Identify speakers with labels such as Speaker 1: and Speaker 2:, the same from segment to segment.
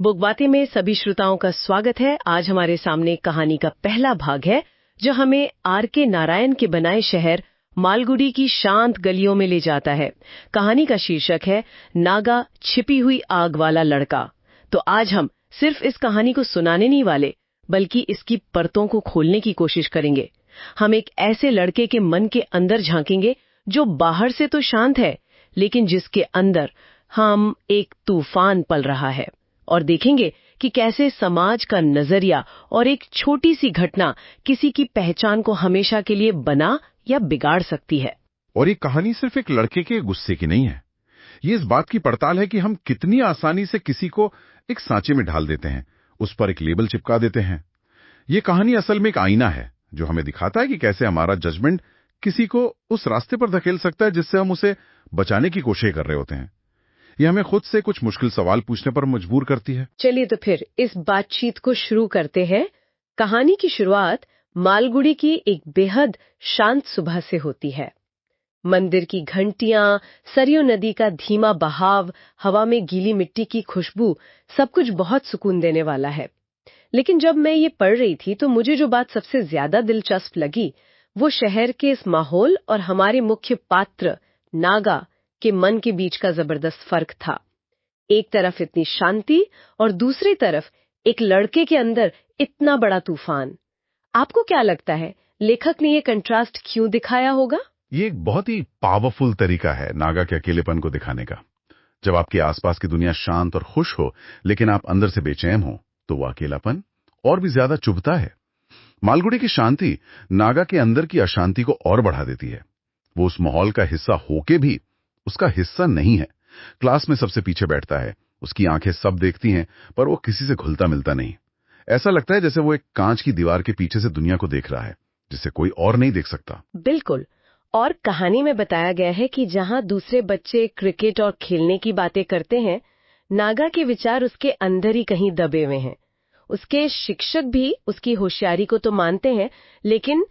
Speaker 1: बुकबातें में सभी श्रोताओं का स्वागत है। आज हमारे सामने कहानी का पहला भाग है जो हमें आर.के. नारायण के बनाए शहर मालगुडी की शांत गलियों में ले जाता है। कहानी का शीर्षक है नागा, छिपी हुई आग वाला लड़का। तो आज हम सिर्फ इस कहानी को सुनाने नहीं वाले, बल्कि इसकी परतों को खोलने की कोशिश करेंगे। हम एक ऐसे लड़के के मन के अंदर झांकेंगे जो बाहर से तो शांत है, लेकिन जिसके अंदर हम एक तूफान पल रहा है, और देखेंगे कि कैसे समाज का नजरिया और एक छोटी सी घटना किसी की पहचान को हमेशा के लिए बना या बिगाड़ सकती है।
Speaker 2: और ये कहानी सिर्फ एक लड़के के गुस्से की नहीं है। ये इस बात की पड़ताल है कि हम कितनी आसानी से किसी को एक सांचे में ढाल देते हैं, उस पर एक लेबल चिपका देते हैं। ये कहानी असल में एक आईना है जो हमें दिखाता है कि कैसे हमारा जजमेंट किसी को उस रास्ते पर धकेल सकता है जिससे हम उसे बचाने की कोशिश कर रहे होते हैं। ये हमें खुद से कुछ मुश्किल सवाल पूछने पर मजबूर करती है।
Speaker 1: चलिए तो फिर इस बातचीत को शुरू करते हैं। कहानी की शुरुआत मालगुडी की एक बेहद शांत सुबह से होती है। मंदिर की घंटियां, सरयू नदी का धीमा बहाव, हवा में गीली मिट्टी की खुशबू, सब कुछ बहुत सुकून देने वाला है। लेकिन जब मैं ये पढ़ रही थी तो मुझे जो बात सबसे ज्यादा दिलचस्प लगी वो शहर के इस माहौल और हमारे मुख्य पात्र नागा के मन के बीच का जबरदस्त फर्क था। एक तरफ इतनी शांति और दूसरी तरफ एक लड़के के अंदर इतना बड़ा तूफान। आपको क्या लगता है, लेखक ने ये कंट्रास्ट क्यों दिखाया होगा?
Speaker 2: ये एक बहुत ही पावरफुल तरीका है नागा के अकेलेपन को दिखाने का। जब आपके आसपास की दुनिया शांत और खुश हो, लेकिन आप अंदर से बेचैन हो, तो वो अकेलापन और भी ज्यादा चुभता है। मालगुडी की शांति नागा के अंदर की अशांति को और बढ़ा देती है। वो उस माहौल का हिस्सा होके भी उसका हिस्सा नहीं है। क्लास में सबसे पीछे बैठता है, उसकी आंखें सब देखती हैं, पर वो किसी से घुलता मिलता नहीं। ऐसा लगता है जैसे वो एक कांच की दीवार के पीछे से दुनिया को देख रहा है, जिसे कोई और नहीं देख सकता।
Speaker 1: बिल्कुल। और कहानी में बताया गया है कि जहां दूसरे बच्चे क्रिकेट और खेलने की बातें करते हैं, नागा के विचार उसके अंदर ही कहीं दबे हुए हैं। उसके शिक्षक भी उसकी होशियारी को तो मानते हैं, लेकिन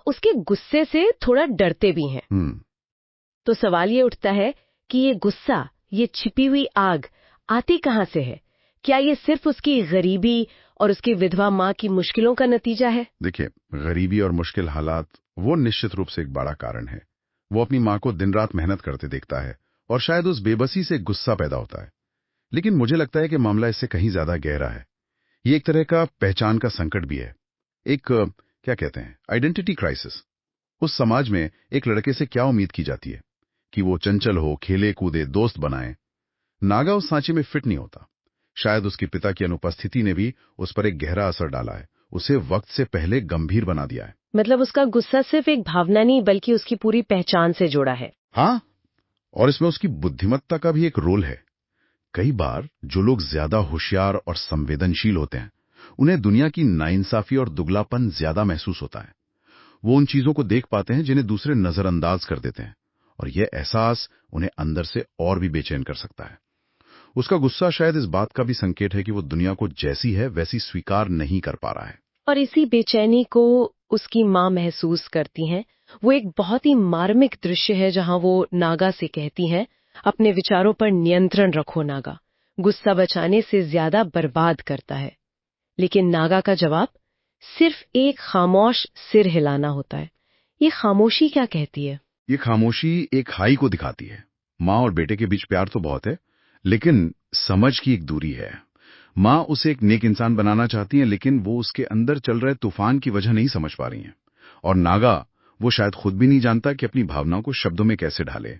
Speaker 1: उसके गुस्से से थोड़ा डरते भी हैं। तो सवाल ये उठता है कि ये गुस्सा, ये छिपी हुई आग आती कहाँ से है? क्या ये सिर्फ उसकी गरीबी और उसकी विधवा माँ की मुश्किलों का नतीजा है?
Speaker 2: देखिए, गरीबी और मुश्किल हालात वो निश्चित रूप से एक बड़ा कारण है। वो अपनी माँ को दिन रात मेहनत करते देखता है और शायद उस बेबसी से गुस्सा पैदा होता है। लेकिन मुझे लगता है कि मामला इससे कहीं ज्यादा गहरा है। ये एक तरह का पहचान का संकट भी है। एक क्या कहते हैं, आइडेंटिटी क्राइसिस। उस समाज में एक लड़के से क्या उम्मीद की जाती है कि वो चंचल हो, खेले कूदे, दोस्त बनाए। नागा उस सांचे में फिट नहीं होता। शायद उसके पिता की अनुपस्थिति ने भी उस पर एक गहरा असर डाला है, उसे वक्त से पहले गंभीर बना दिया है।
Speaker 1: मतलब उसका गुस्सा सिर्फ एक भावना नहीं, बल्कि उसकी पूरी पहचान से जुड़ा है।
Speaker 2: हाँ, और इसमें उसकी बुद्धिमत्ता का भी एक रोल है। कई बार जो लोग ज्यादा होशियार और संवेदनशील होते हैं, उन्हें दुनिया की नाइंसाफी और दुगलापन ज्यादा महसूस होता है। वो उन चीजों को देख पाते हैं जिन्हें दूसरे नजरअंदाज कर देते हैं, और यह एहसास उन्हें अंदर से और भी बेचैन कर सकता है। उसका गुस्सा शायद इस बात का भी संकेत है कि वो दुनिया को जैसी है वैसी स्वीकार नहीं कर पा रहा है।
Speaker 1: और इसी बेचैनी को उसकी माँ महसूस करती हैं। वो एक बहुत ही मार्मिक दृश्य है जहाँ वो नागा से कहती हैं, अपने विचारों पर नियंत्रण रखो नागा, गुस्सा बचाने से ज्यादा बर्बाद करता है। लेकिन नागा का जवाब सिर्फ एक खामोश सिर हिलाना होता है। ये खामोशी क्या कहती है?
Speaker 2: ये खामोशी एक हाई को दिखाती है। माँ और बेटे के बीच प्यार तो बहुत है, लेकिन समझ की एक दूरी है। माँ उसे एक नेक इंसान बनाना चाहती है, लेकिन वो उसके अंदर चल रहे तूफान की वजह नहीं समझ पा रही हैं। और नागा, वो शायद खुद भी नहीं जानता कि अपनी भावनाओं को शब्दों में कैसे ढाले।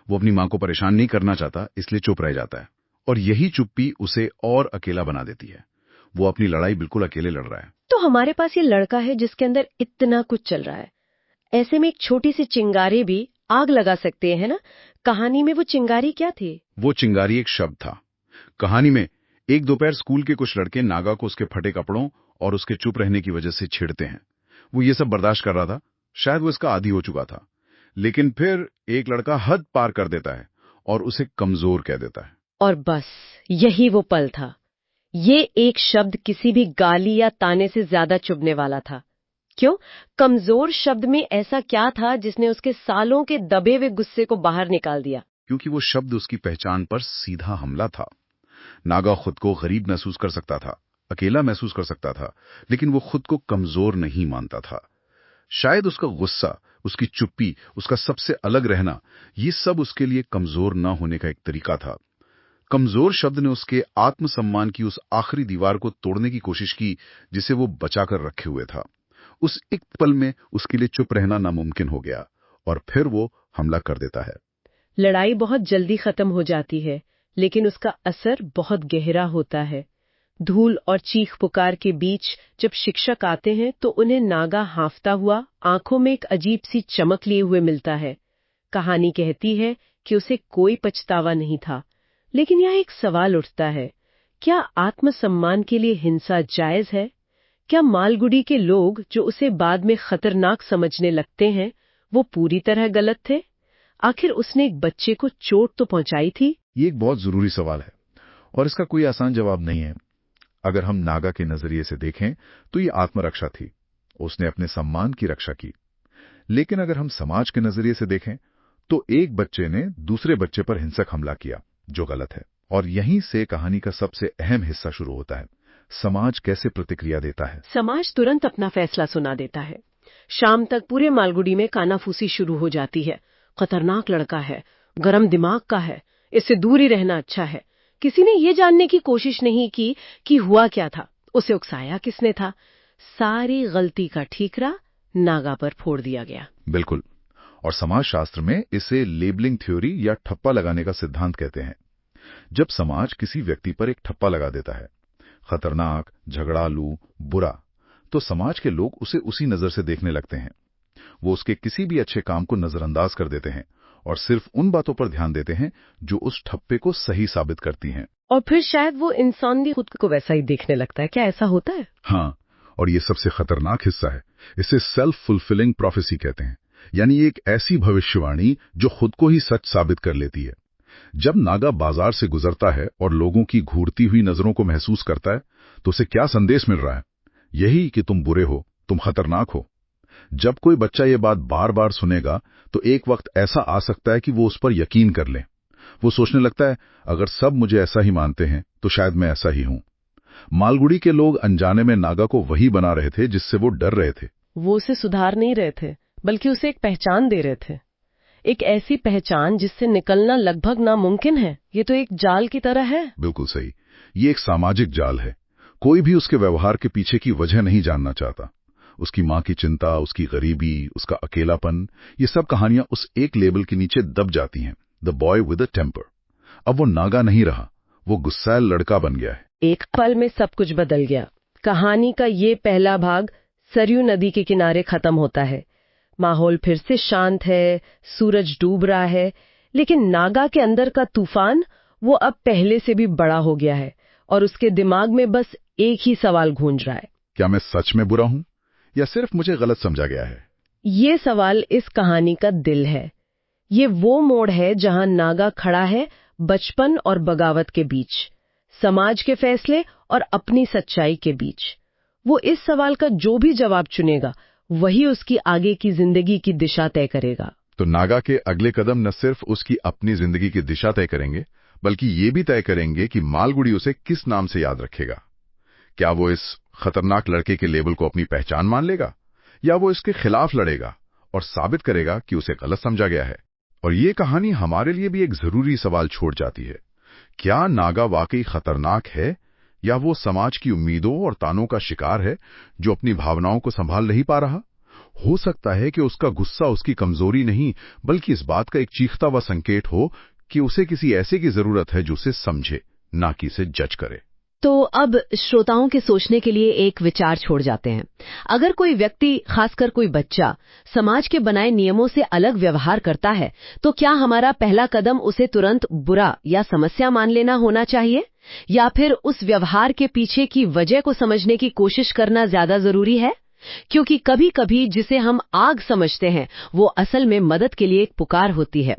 Speaker 2: वो अपनी माँ को परेशान नहीं करना चाहता, इसलिए चुप रह जाता है। और यही चुप्पी उसे और अकेला बना देती है। वो अपनी लड़ाई बिल्कुल अकेले लड़ रहा है।
Speaker 1: तो हमारे पास ये लड़का है जिसके अंदर इतना कुछ चल रहा है। ऐसे में एक छोटी सी चिंगारी भी आग लगा सकते हैं ना? कहानी में वो चिंगारी क्या थी?
Speaker 2: वो चिंगारी एक शब्द था। कहानी में एक दोपहर स्कूल के कुछ लड़के नागा को उसके फटे कपड़ों और उसके चुप रहने की वजह से छेड़ते हैं। वो ये सब बर्दाश्त कर रहा था, शायद वो इसका आदी हो चुका था। लेकिन फिर एक लड़का हद पार कर देता है और उसे कमजोर कह देता है।
Speaker 1: और बस यही वो पल था। ये एक शब्द किसी भी गाली या ताने से ज्यादा चुभने वाला था। क्यों? कमजोर शब्द में ऐसा क्या था जिसने उसके सालों के दबे हुए गुस्से को बाहर निकाल दिया?
Speaker 2: क्योंकि वो शब्द उसकी पहचान पर सीधा हमला था। नागा खुद को गरीब महसूस कर सकता था, अकेला महसूस कर सकता था, लेकिन वो खुद को कमजोर नहीं मानता था। शायद उसका गुस्सा, उसकी चुप्पी, उसका सबसे अलग रहना, ये सब उसके लिए कमजोर ना होने का एक तरीका था। कमजोर शब्द ने उसके आत्मसम्मान की उस आखिरी दीवार को तोड़ने की कोशिश की जिसे वो बचाकर रखे हुए था। उस एक पल में उसके लिए चुप रहना नामुमकिन हो गया और फिर वो हमला कर देता है।
Speaker 1: लड़ाई बहुत जल्दी खत्म हो जाती है, लेकिन उसका असर बहुत गहरा होता है। धूल और चीख पुकार के बीच जब शिक्षक आते हैं तो उन्हें नागा हांफता हुआ, आंखों में एक अजीब सी चमक लिए हुए मिलता है। कहानी कहती है कि उसे कोई पछतावा नहीं था, लेकिन यह एक सवाल उठता है, क्या आत्मसम्मान के लिए हिंसा जायज है? क्या मालगुडी के लोग जो उसे बाद में खतरनाक समझने लगते हैं, वो पूरी तरह गलत थे? आखिर उसने एक बच्चे को चोट तो पहुंचाई थी।
Speaker 3: ये एक बहुत जरूरी सवाल है और इसका कोई आसान जवाब नहीं है। अगर हम नागा के नजरिए से देखें तो ये आत्मरक्षा थी, उसने अपने सम्मान की रक्षा की। लेकिन अगर हम समाज के नजरिए से देखें तो एक बच्चे ने दूसरे बच्चे पर हिंसक हमला किया, जो गलत है। और यहीं से कहानी का सबसे अहम हिस्सा शुरू होता है, समाज कैसे प्रतिक्रिया देता है।
Speaker 1: समाज तुरंत अपना फैसला सुना देता है। शाम तक पूरे मालगुडी में कानाफूसी शुरू हो जाती है। खतरनाक लड़का है, गरम दिमाग का है, इससे दूर ही रहना अच्छा है। किसी ने ये जानने की कोशिश नहीं की कि हुआ क्या था, उसे उकसाया किसने था। सारी गलती का ठीकरा नागा पर फोड़ दिया गया।
Speaker 3: बिल्कुल, और समाजशास्त्र में इसे लेबलिंग थ्योरी या ठप्पा लगाने का सिद्धांत कहते हैं। जब समाज किसी व्यक्ति पर एक ठप्पा लगा देता है, खतरनाक, झगड़ालू, बुरा, तो समाज के लोग उसे उसी नजर से देखने लगते हैं। वो उसके किसी भी अच्छे काम को नजरअंदाज कर देते हैं और सिर्फ उन बातों पर ध्यान देते हैं जो उस ठप्पे को सही साबित करती हैं।
Speaker 1: और फिर शायद वो इंसान भी खुद को वैसा ही देखने लगता है। क्या ऐसा होता है?
Speaker 2: हाँ, और ये सबसे खतरनाक हिस्सा है। इसे सेल्फ फुलफिलिंग प्रोफेसी कहते हैं, यानी एक ऐसी भविष्यवाणी जो खुद को ही सच साबित कर लेती है। जब नागा बाजार से गुजरता है और लोगों की घूरती हुई नजरों को महसूस करता है, तो उसे क्या संदेश मिल रहा है? यही कि तुम बुरे हो, तुम खतरनाक हो। जब कोई बच्चा ये बात बार बार सुनेगा तो एक वक्त ऐसा आ सकता है कि वो उस पर यकीन कर ले। वो सोचने लगता है, अगर सब मुझे ऐसा ही मानते हैं तो शायद मैं ऐसा ही हूं। मालगुडी के लोग अनजाने में नागा को वही बना रहे थे जिससे वो डर रहे थे।
Speaker 1: वो उसे सुधार नहीं रहे थे, बल्कि उसे एक पहचान दे रहे थे। एक ऐसी पहचान जिससे निकलना लगभग नामुमकिन है। ये तो एक जाल की तरह है।
Speaker 2: बिल्कुल सही, ये एक सामाजिक जाल है। कोई भी उसके व्यवहार के पीछे की वजह नहीं जानना चाहता। उसकी माँ की चिंता, उसकी गरीबी, उसका अकेलापन, ये सब कहानियां उस एक लेबल के नीचे दब जाती हैं, the boy with a temper. अब वो नागा नहीं रहा, वो गुस्सैल लड़का बन गया है।
Speaker 1: एक पल में सब कुछ बदल गया। कहानी का ये पहला भाग सरयू नदी के किनारे खत्म होता है। माहौल फिर से शांत है, सूरज डूब रहा है, लेकिन नागा के अंदर का तूफान वो अब पहले से भी बड़ा हो गया है और उसके दिमाग में बस एक ही सवाल गूंज रहा है,
Speaker 2: क्या मैं सच में बुरा हूं या सिर्फ मुझे गलत समझा गया है?
Speaker 1: ये सवाल इस कहानी का दिल है। ये वो मोड़ है जहां नागा खड़ा है बचपन और बगावत के बीच, समाज के फैसले और अपनी सच्चाई के बीच। वो इस सवाल का जो भी जवाब चुनेगा वही उसकी आगे की जिंदगी की दिशा तय करेगा।
Speaker 2: तो नागा के अगले कदम न सिर्फ उसकी अपनी जिंदगी की दिशा तय करेंगे, बल्कि ये भी तय करेंगे कि मालगुडी उसे किस नाम से याद रखेगा। क्या वो इस खतरनाक लड़के के लेबल को अपनी पहचान मान लेगा, या वो इसके खिलाफ लड़ेगा और साबित करेगा कि उसे गलत समझा गया है? और ये कहानी हमारे लिए भी एक जरूरी सवाल छोड़ जाती है, क्या नागा वाकई खतरनाक है या वो समाज की उम्मीदों और तानों का शिकार है जो अपनी भावनाओं को संभाल नहीं पा रहा? हो सकता है कि उसका गुस्सा उसकी कमजोरी नहीं, बल्कि इस बात का एक चीखता हुआ संकेत हो कि उसे किसी ऐसे की जरूरत है जो उसे समझे, ना कि इसे जज करे।
Speaker 1: तो अब श्रोताओं के सोचने के लिए एक विचार छोड़ जाते हैं। अगर कोई व्यक्ति, खासकर कोई बच्चा, समाज के बनाए नियमों से अलग व्यवहार करता है, तो क्या हमारा पहला कदम उसे तुरंत बुरा या समस्या मान लेना होना चाहिए, या फिर उस व्यवहार के पीछे की वजह को समझने की कोशिश करना ज्यादा जरूरी है? क्योंकि कभी-कभी जिसे हम आग समझते हैं वो असल में मदद के लिए एक पुकार होती है।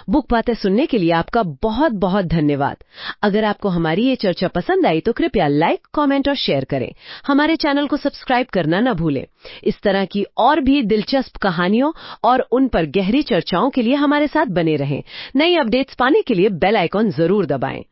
Speaker 1: बुक बातें सुनने के लिए आपका बहुत बहुत धन्यवाद। अगर आपको हमारी ये चर्चा पसंद आई तो कृपया लाइक, कमेंट और शेयर करें। हमारे चैनल को सब्सक्राइब करना न भूलें। इस तरह की और भी दिलचस्प कहानियों और उन पर गहरी चर्चाओं के लिए हमारे साथ बने रहें। नई अपडेट्स पाने के लिए बेल आइकॉन जरूर दबाएं।